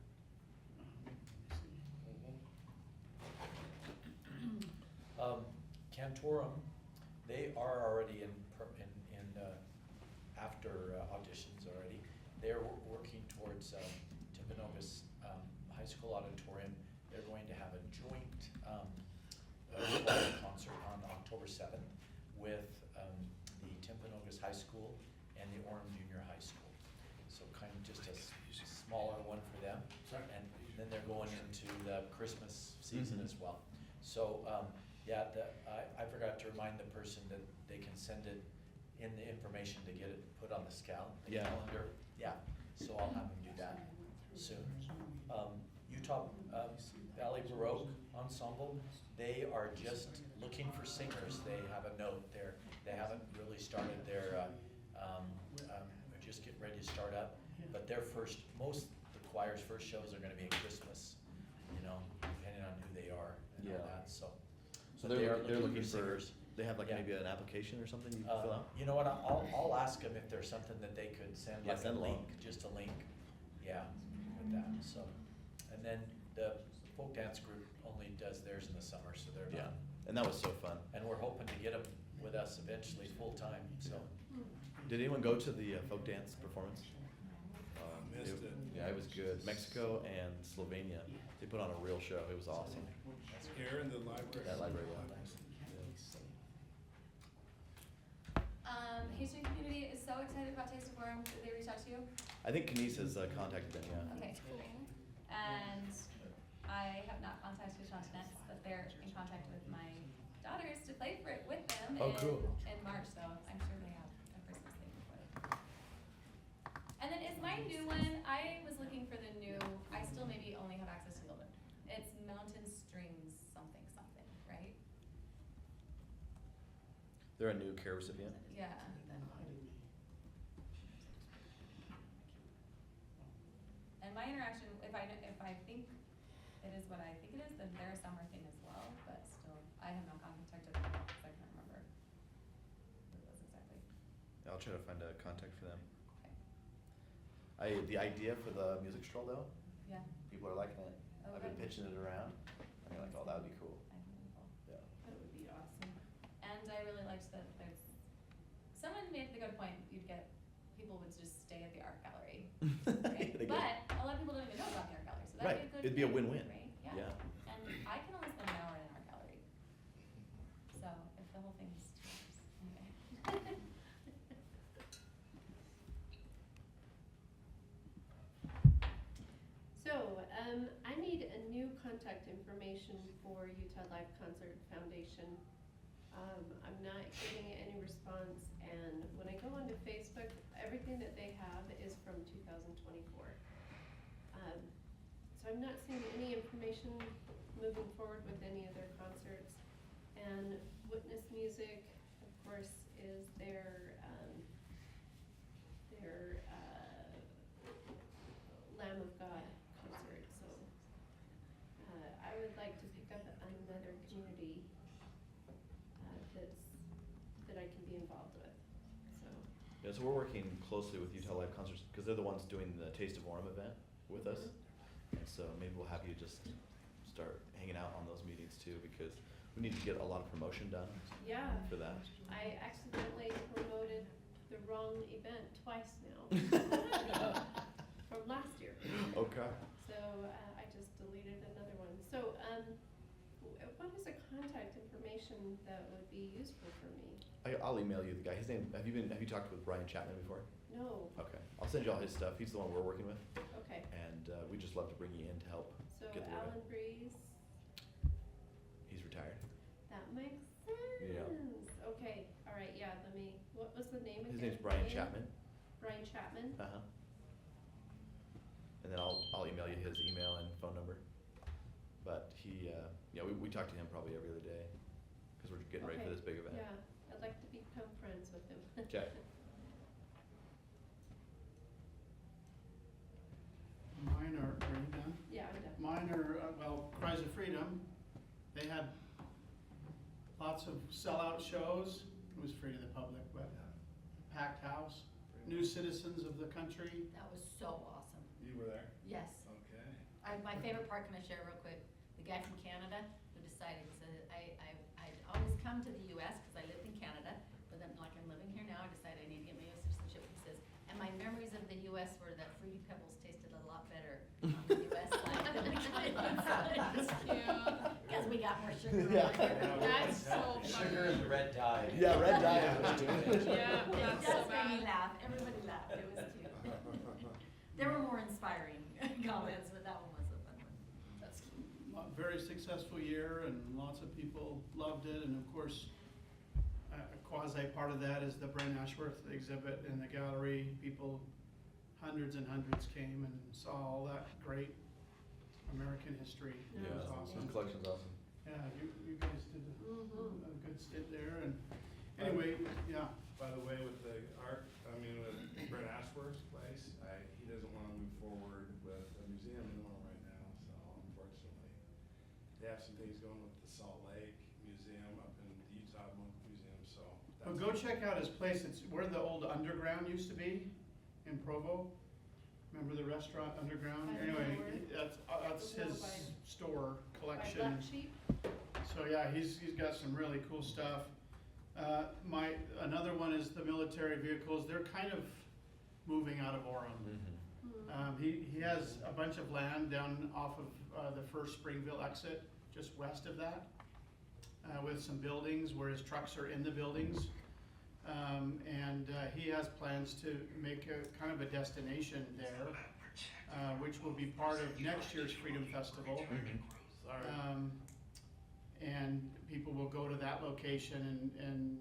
Cantorum, they are already after auditions already. They're working towards Timpanogos High high school auditorium, they're going to have a joint, choir concert on October 7th with, the Timpanogos High School and the Orem Junior High School. So kind of just a smaller one for them. And then they're going into the Christmas season Mhm. as well. So, yeah, I forgot to remind the person that they can send it in the information to get it put on the the Yeah. calendar. Yeah, so I'll have them do that soon. Utah Valley Baroque Ensemble, they are just looking for singers. They have a note there. They haven't really started their, they're just getting ready to start up. But most of the choir's first shows are gonna be at Christmas, you know, depending on who they are and all Yeah. that, so. So But they are they're looking for, singers. they have like Yeah. maybe an application or something you can fill out? You know what, I'll ask them if there's something that they could send, Yeah, like a send along. link, just a link, yeah, with that, so. And then the folk dance group only does theirs in the summer, so they're Yeah, not. and that was so fun. And we're hoping to get them with us eventually, full-time, so. Did anyone go to the folk dance performance? Missed it. Yeah, it was good. Mexico and Slovenia, they put on a real show. It was awesome. Here in the library. That library, yeah. Houston community is so excited about Taste of Orem. Did they reach out to you? I think Kenise has contacted them, yeah. Okay, cool. And I have not contacted Chantinets, but they're in contact with my daughters to play for it with them Oh, cool. in March, so I'm sure they have a Christmas thing for it. And then is my new one, I was looking for the new, I still maybe only have access to the old one. It's Mountain Strings something, right? They're a new care recipient. Yeah. And my interaction, if I think it is what I think it is, then they're a summer thing as well, but still, I have not contacted them because I can't remember who it was exactly. I'll try to find a contact for them. Okay. The idea for the music stroll though, Yeah. people are liking it. Oh, I've been good. pitching it around. I'm like, oh, that would be cool. I think it'd be cool. Yeah. That would be awesome. And I really liked that there's, someone made the good point, people would just stay at the art gallery, right? They go- But a lot of people don't even know about the art gallery, so Right. that'd be a good It'd be a thing, win-win. right? Yeah. And I can only spend an hour in an art gallery. So if the whole thing is 2 hours, anyway. So, I need a new contact information for Utah Live Concert Foundation. I'm not getting any response, and when I go onto Facebook, everything that they have is from 2024. So I'm not seeing any information moving forward with any of their concerts. And Witness Music, of course, is their Lamb of God concert, so I would like to pick up another community that I can be involved with, so. Yeah, so we're working closely with Utah Live Concerts because they're the ones doing the Taste of Orem event with us. And so maybe we'll have you just start hanging out on those meetings too, because we need to get a lot of promotion done Yeah, for that. I accidentally promoted the wrong event twice now. From last year. Okay. So, I just deleted another one. So, what is a contact information that would be useful for me? I'll email you the guy. His name, have you talked with Brian Chapman before? No, Okay. I'll send you all his stuff. He's the one we're working with. okay. And we'd just love to bring you in to help So get the word Alan out. Breeze, He's retired. that makes sense. Yeah. Okay, all right, yeah, what was the name again? His name's Brian Name? Chapman. Brian Chapman? Uh-huh. And then I'll email you his email and phone number. But he, we talk to him probably every other day because we're getting ready for Okay, this big event. Yeah, I'd like to become friends with him. Okay. Mine are you done? Yeah, I'm done. Mine are, Cries of Freedom. They had lots of sellout shows. It was free to the public, but packed house. New citizens of the country. That was so awesome. You were there? Yes. Okay. My favorite part, can I share real quick? The guy from Canada who decided, he said, I'd always come to the US because I lived in Canada, but then like I'm living here now, I decided I need to get my US citizenship. He says, and my memories of the US were that Fruity Pebbles tasted a lot better on the US side than the that more sugar. Yeah. That's so Sugar funny. and the red dye. Yeah, red dye is what's doing it. Yeah, It that's so just made me bad. laugh, everybody laughed, it was cute. There were more inspiring comments, but that one was a fun one. That's cute. Very successful year and lots of people loved it, and of course, a quasi part of that is the Brent Ashworth exhibit in the gallery. People, hundreds and hundreds came and saw all that great American history. It was awesome. His collection's awesome. Yeah, you guys did a good stint there, and anyway, yeah. By the way, with the art, I mean, with Brent Ashworth's place, he doesn't wanna move forward with a museum anymore right now, so unfortunately. They have some things going with the Salt Lake Museum up in the Utah Museum, so. But that's- go check out his place. It's where the old underground used to be in Provo. Remember the restaurant underground? I don't know Anyway, where. that's his store By collection. Black Sheep? So yeah, he's got some really cool stuff. Another one is the military vehicles. They're kind of moving out of Orem. He has a bunch of land down off of the first Springville exit, just west of that, with some buildings where his trucks are in the buildings. He has plans to make a kind of a destination there, which will be part of next year's Freedom Festival. And people will go to that location, and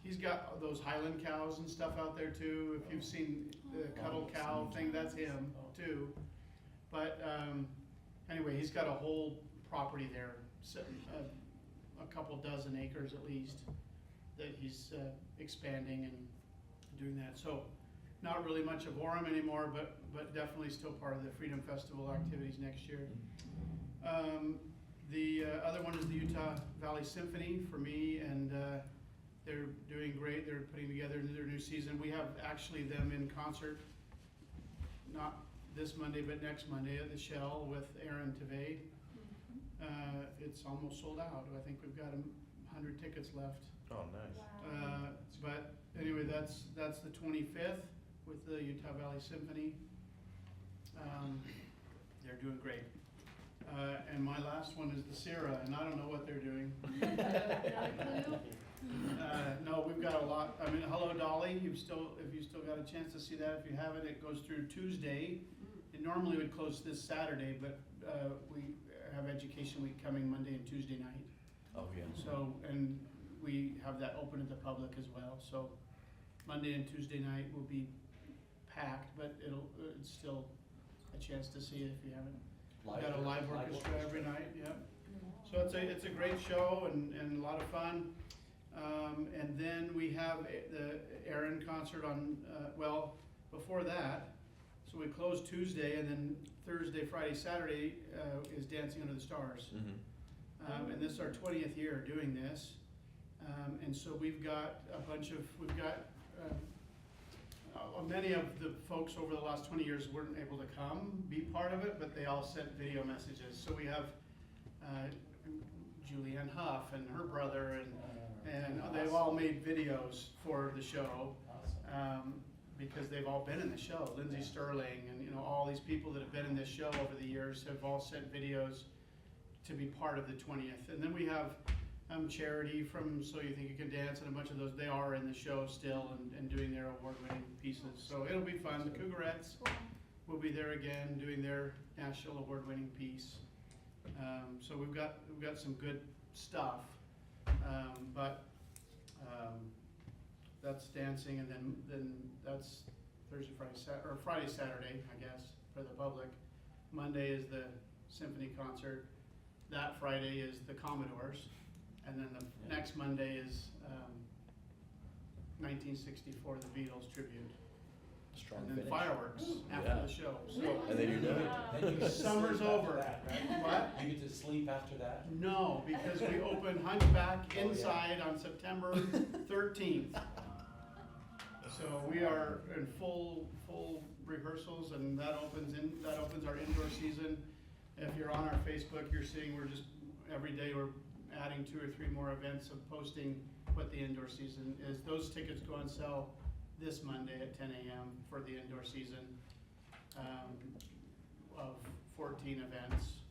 he's got those Highland cows and stuff out there too. If you've seen the cuddle cow thing, that's him too. But anyway, he's got a whole property there, a couple dozen acres at least, that he's expanding and doing that. So not really much of Orem anymore, but definitely still part of the Freedom Festival activities next year. The other one is the Utah Valley Symphony for me, and they're doing great. They're putting together their new season. We have actually them in concert, not this Monday, but next Monday at the Shell with Aaron Tveit. It's almost sold out. I think we've got 100 tickets left. Oh, nice. But anyway, that's the 25th with the Utah Valley Symphony. They're doing great. And my last one is the Sierra, and I don't know what they're doing. Not a clue? No, we've got a lot. I mean, Hello Dolly, if you still got a chance to see that, if you haven't, it goes through Tuesday. It normally would close this Saturday, but we have Education Week coming Monday and Tuesday night. Oh, yeah. So, and we have that open to the public as well, so Monday and Tuesday night will be packed, but it's still a chance to see it if you haven't. We've got a live orchestra every night, yep. So it's a great show and a lot of fun. And then we have the Aaron concert on, before that, so we close Tuesday, and then Thursday, Friday, Saturday is Dancing Under the Stars. And this is our 20th year doing this. And so we've got many of the folks over the last 20 years weren't able to come, be part of it, but they all sent video messages. So we have Julianne Hough and her brother, and they've all made videos for the show, because they've all been in the show. Lindsay Sterling and all these people that have been in this show over the years have all sent videos to be part of the 20th. And then we have Charity from So You Think You Can Dance, and a bunch of those, they are in the show still and doing their award-winning pieces. So it'll be fun. The Cougarettes will be there again doing their national award-winning piece. So we've got some good stuff, but that's dancing, and then that's Thursday, Friday, Saturday, I guess, for the public. Monday is the symphony concert. That Friday is the Commodores. And then the next Monday is 1964, the Beatles tribute. Strong And then finish. fireworks after Yeah. the show. So And then you're done. Then you get to Summer's sleep over. after that, right? What? You get to sleep after that? No, because we open Hunchback Oh, yeah. inside on September 13th. So we are in full rehearsals, and that opens our indoor season. If you're on our Facebook, you're seeing every day we're adding 2 or 3 more events of posting what the indoor season is. Those tickets go on sale this Monday at 10 a.m. for the indoor season, of 14 events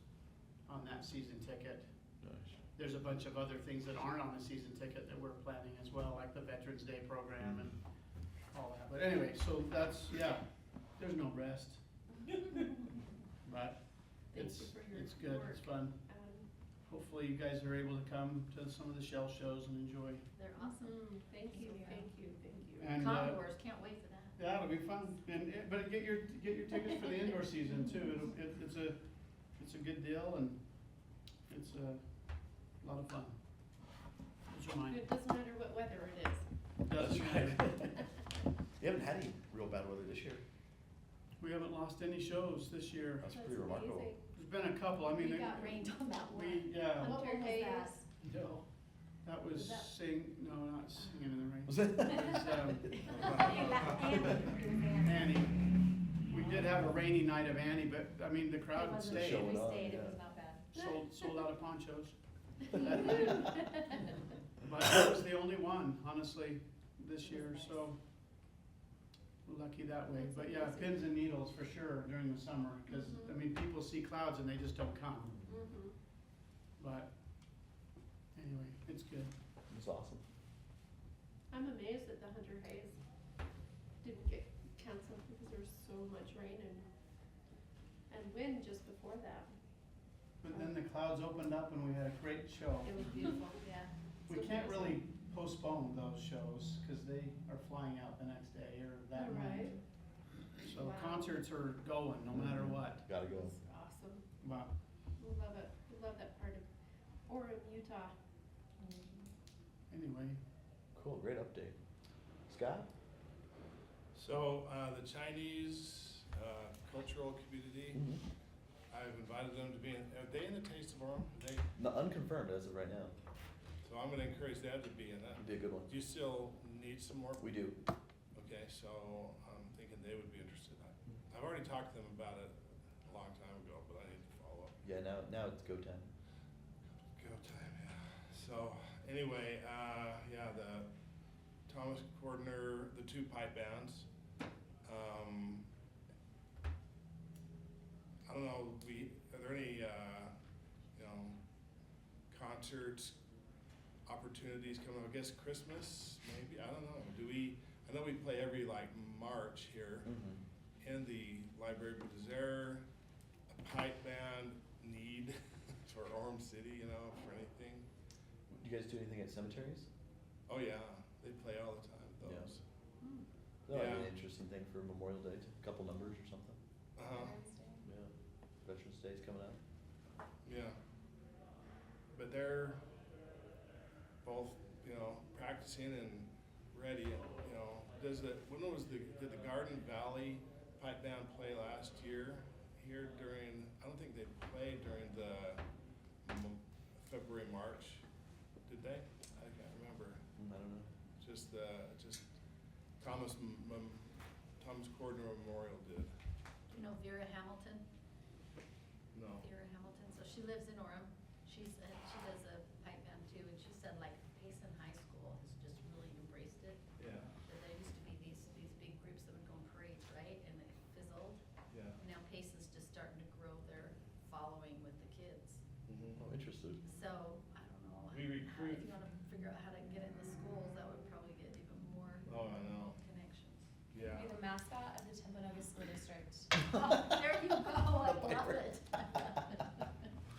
on that season ticket. Nice. there's a bunch of other things that aren't on the season ticket that we're planning as well, like the Veterans Day program and all that. But anyway, so that's, yeah, there's no rest. But Thank it's, you for your it's good, it's fun. Hopefully you guys are able to come to some of the shell shows and enjoy. They're awesome. Thank you, thank you, thank you. And, Condors, can't wait for that. yeah, it'll be fun. And, but get your tickets for the indoor season too. It's a good deal and it's a lot of fun. Those are mine. It doesn't matter what weather it is. Doesn't matter. You haven't had any real bad weather this year. We haven't lost any shows this year. That's pretty remarkable. amazing. There's been a couple, I mean. We got rained on that one. Yeah, What Hunter one was Hayes. that? no, that was Was that- not Singing in the Rain. Was it? It was, Annie. We did have a rainy night of Annie, but, I mean, the crowd It wasn't, stayed. Showing we up, stayed, it yeah. was not bad. Sold out of ponchos. But that was the only one, honestly, this year, so we're lucky that way. But yeah, pins and needles for sure during the summer, because, I mean, people see clouds and they just don't come. Mhm. But anyway, it's good. It's awesome. I'm amazed that the Hunter Hayes didn't get canceled because there was so much rain and wind just before that. But then the clouds opened up and we had a great show. It was beautiful, yeah. We can't really postpone those shows because they are flying out the next day or that Right. night. So Wow. concerts are going no matter what. Gotta go. That's awesome. But We love it. We love that part of Orem, Utah. anyway, Cool, great update. Scott? So, the Chinese, cultural community, I've invited them to be are they in the Taste of Orem? Are they, No, unconfirmed as of right now. so I'm gonna encourage them to be in that. It'd be a good one. Do you still need some more? We do. Okay, so I'm thinking they would be interested. I've already talked to them about it a long time ago, but I need to follow up. Yeah, now it's go time. Go time, yeah. So, anyway, yeah, the Thomas Cordner, the two pipe bands. I don't know, are there any, concerts, opportunities coming up? I guess Christmas, maybe, I don't know. I know we play every like March here in the library, but is there a pipe band need for Orem City, for anything? Do you guys do anything at cemeteries? Oh yeah, they play all the time, Yeah. those. That might be Yeah. an interesting thing for Memorial Day, a couple numbers or something. Uh-huh, Yeah. Veterans Day's coming up. yeah. But they're both, practicing and ready, did the Garden Valley Pipe Band play last year here I don't think they played during the February, March, did they? I can't remember. I don't know. Just Thomas Cordner Memorial did. You know Vera Hamilton? No. Vera Hamilton, so she lives in Orem. She does a pipe band too, and she said like Payson High School has just really embraced it. Yeah, That there used to be these big groups that would go on parades, right? And it fizzled. yeah. And now Payson's just starting to grow their following with the kids. Oh, interesting. So, I don't know. We recruit- If you wanna figure out how to get in the schools, that would probably get even more Oh, I know, connections. yeah. Be the mascot of the Timpanogos School District. Oh, there you go, I love Piper. it.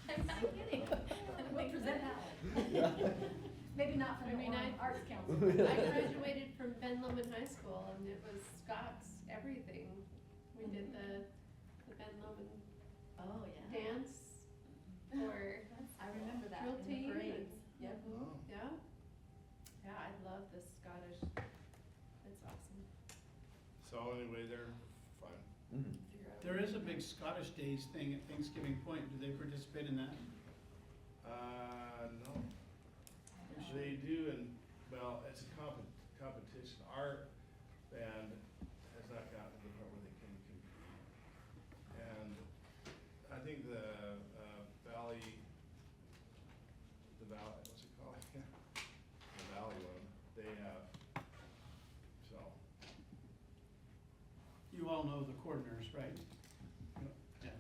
I'm not kidding. We'll present that one. Yeah. Maybe not from I the mean, Orem I- Arts Council. I graduated from Ben Lomond High School and it was Scott's everything. We did the Ben Lomond Oh, yeah. dance or I remember that drill in the team. parades. Yep. Oh. Yeah. Yeah, I love the Scottish. It's awesome. So anyway, they're fine. Figure out there is a big Scottish Days thing at Thanksgiving Point. Do they participate in that? No. They do, and, well, it's a competition. Our band has not gotten to the point where they can compete. And I think the Valley, what's it called? The Valley one, they have, so, You all know the Cordners, right? Yeah.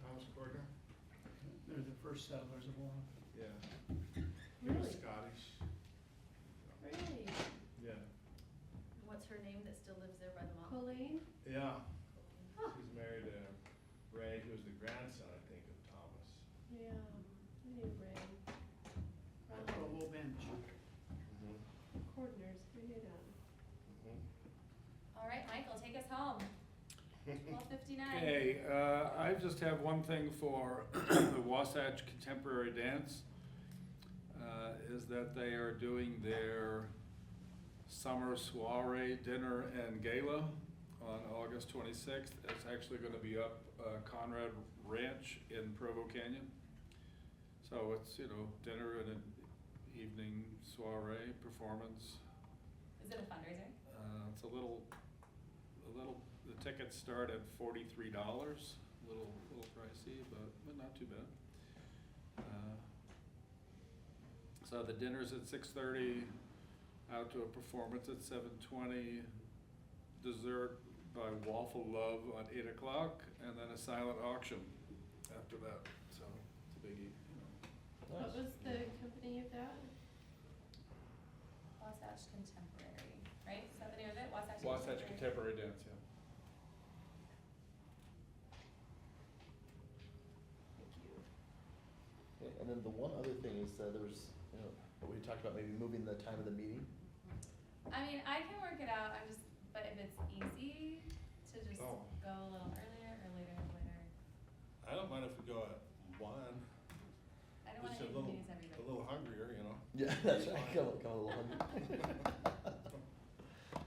Thomas Cordner? They're the first settlers of Orem. Yeah. still lives there by the mountain. Colleen? Yeah. She's married to Ray, who was the grandson, I think, of Thomas. Yeah, I knew Ray. That's a whole bench. Cordners, yeah. All right, Michael, take us home. 12:59. Okay, I just have one thing for the Wasatch Contemporary Dance, is that they are doing their summer soiree, dinner, and gala on August 26th. It's actually gonna be up Conrad Ranch in Provo Canyon. So it's, dinner and an evening soiree performance. Is it a fundraiser? It's a little, the tickets start at $43, a little pricey, but not too bad. So the dinner's at 6:30, out to a performance at 7:20, dessert by Waffle Love at 8 o'clock, and then a silent auction after that, so it's a biggie, What was the company of that? Wasatch Contemporary, right? Is that the name of it? Wasatch Wasatch Contemporary Dance, yeah. Thank you. Okay, and then the one other thing is, there was, what we talked about, maybe moving the time of the meeting. I mean, I can work it out, but if it's easy to just Oh. go a little earlier or later. I don't mind if we go at 1, I don't want just to inconvenience everybody. a little hungrier, Yeah, that's right, come a little hungry.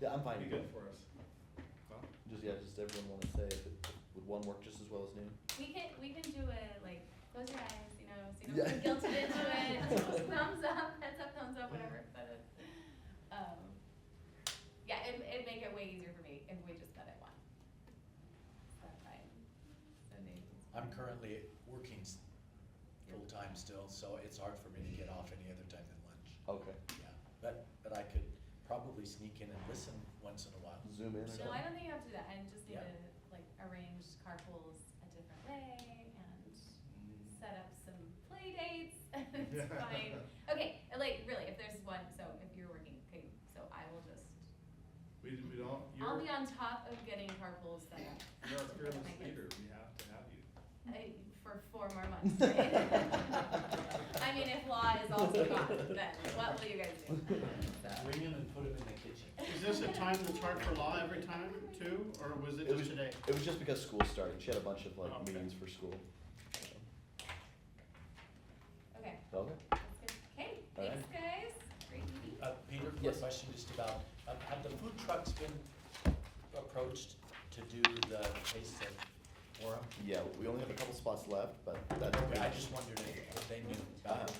Yeah, I'm fine. Be good for us. Huh? Just everyone wanna say, if would one work just as well as noon? We can do it like, close your eyes, so you don't Yeah. feel guilted into it. Thumbs up, heads up, thumbs up, whatever. But yeah, it'd make it way easier for me if we just met at 1. Is that fine? So Nathan's I'm fine. currently working full-time still, so it's hard for me to get off any other time than lunch. Okay, Yeah, but I could probably sneak in and listen once in a while. zoom in or No, something? I don't think you have to do that. I just need Yeah. to like arrange carpools a different way and set up some play dates. It's fine. Okay, like really, if there's one, so if you're working, okay, so I will just, We don't, I'll you're, be on top of getting carpools set up. you're our so that fearless I can- leader, we have to have you. For 4 more months, right? I mean, if law is also gone, then what will you guys do? So. Bring him and put him in the kitchen. Is this a time that's hard for law every time too, or was it It just was, today? it was just because school's starting, she had a bunch of Okay. meetings for school. Okay, Okay, that's good. Okay, All right. thanks guys. Great meeting. Peter, quick Yes. question just about, have the food trucks been approached to do the taste of Orem? yeah, we only have a couple spots left, but that's. I just wondered if they knew about it.